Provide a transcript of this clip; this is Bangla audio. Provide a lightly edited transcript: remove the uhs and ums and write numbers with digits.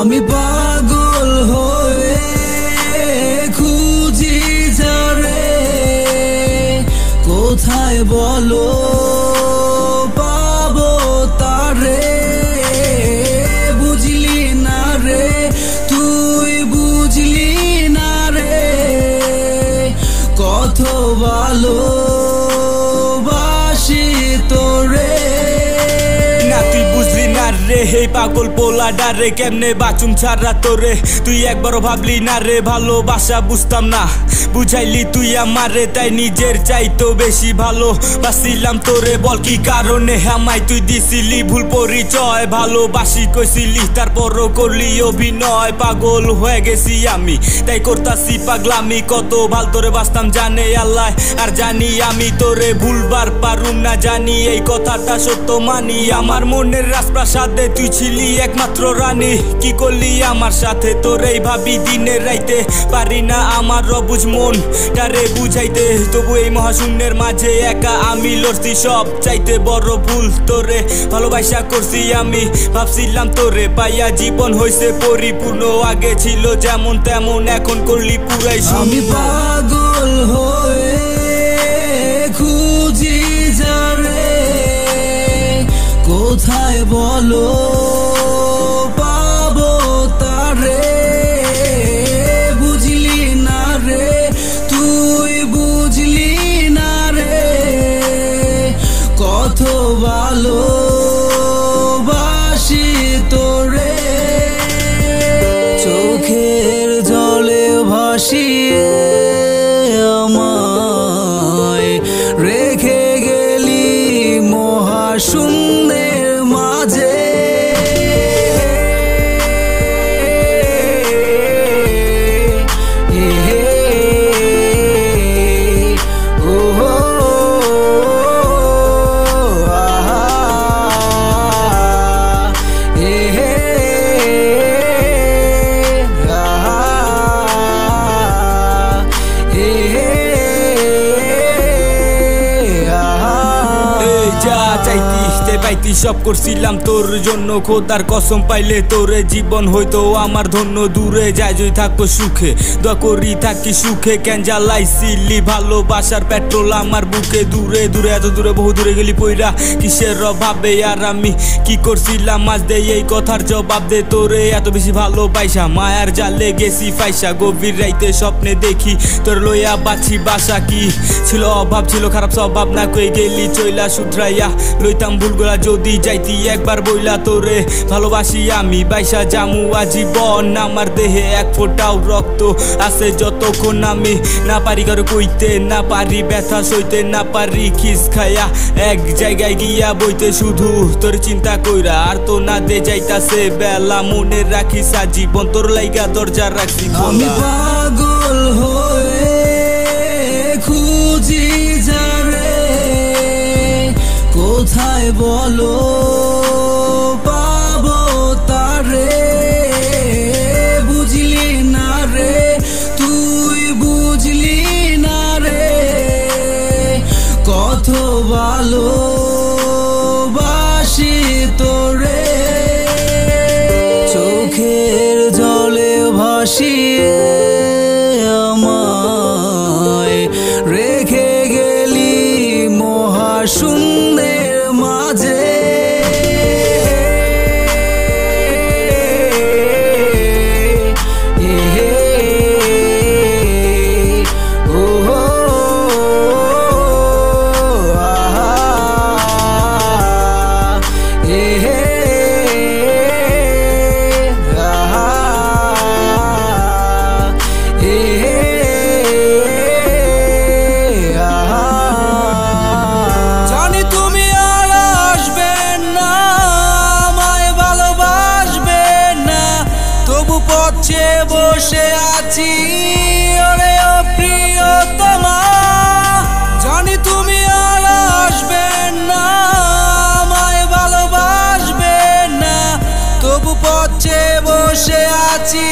আমি পাগল হয়ে খুঁজি যারে, কোথায় বলো পাবো তারে। বুঝলি না রে তুই, বুঝলি না রে, কত ভালোবাসি তোরে। না তুই বুঝলি না রে হে পাগল পোলা ডারে, কেমনে বাঁচুম ছাড়া তোরে। তুই একবারও ভাবলি না রে ভালোবাসা বুঝতাম না, বুঝাইলি তুই আমারে, তাই নিজের চাইতো বেশি ভালো বাসিলাম তোরে। বল কি কারণে আমায় তুই দিছিলি ভুল পরিচয়, ভালোবাসি কইছিলি তারপরও করলি অভিনয়। পাগল হয়ে গেছি আমি তাই করতাছি পাগলামি, কত ভাল তোরে বাসতাম জানে আল্লাহ, আর জানি আমি তোরে ভুলবার পারুম না, জানি এই কথাটা সত্য মানি। আমার মনের রাজপ্রাসাদে তুই ছিলি একমাত্র রানী, কি করলি আমার সাথে তোরেই ভাবি দিনের রাইতে। পারি না আমার অবুঝ মন তারে বুঝাইতে, তবু এই মহাশূন্যের মাঝে একা আমি লড়ছি সব চাইতে বড় ভুল তোরে ভালোবাসা করছি আমি। ভাবছিলাম তোরে পাইয়া জীবন হইছে পরিপূর্ণ, আগে ছিল যেমন তেমন এখন করলি পুরাই শূন্য। আমি পাগল হয়ে খুঁজি যারে, কোথায় বলো পাবো তারে। বুঝলি না রে তুই, বুঝলি না রে, কত ভালোবাসি তোরে। চোখের জলে ভাসিয়ে আমায় রেখে গেলি মহাশূন্যের মাঝে। পাইতি সব করছিলাম তোর জন্য, খোদার কসম পাইলে তোরে জীবন হইতো আমার ধন্য। দূরে যাই যদি থাকবো সুখে, দোয়া করি থাকি সুখে। কেন জ্বালাইছিলি ভালোবাসার পেট্রোল আমার বুকে, দূরে দূরে এত দূরে বহু দূরে গেলি পইরা কিসের অভাবে। আর আমি কি করছিলাম আজ দে এই কথার জবাব দে। তোরে এত বেশি ভালোবাসা মায়ার জালে গেছি ফাইসা, গভীর রাইতে স্বপ্নে দেখি তোর লইয়া বাছি বাসা। কি ছিল অভাব, ছিল খারাপ স্বভাব, না কই গেলি চইলা শুধরাইয়া লইতাম ভুলগুলা যদি যাইতি একবার বইলা। তোরে ভালোবাসি আমি বাইসা জামু আজীবন, আমার দেহে এক ফোঁটাও রক্ত আছে যতক্ষণ আমি না পারি কারো কইতে, না পারি ব্যথা সইতে, না পারি খিস খাইয়া এক জায়গায় গিয়া বইতে। শুধু তোর চিন্তা কইরা আর তো না দে যাইতাছে বেলা, মনে রাখিস জীবন তোর লাইগা দরজা রাখছি। আমি পাগল হয়ে খুঁজি যারে, কোথায় বলো পাবো তারে। বুঝলি না রে তুই, বুঝলি না রে, কত ভালোবাসি তোরে। চোখের জলে ভাসিয়ে আমায় রেখে গেলি মহাশূন্যের মাঝে। বসে আছি ওরে ও প্রিয়তমা, জানি তুমি আর আসবে না, আমায় ভালোবাসবে না, তবু পথে বসে আছি।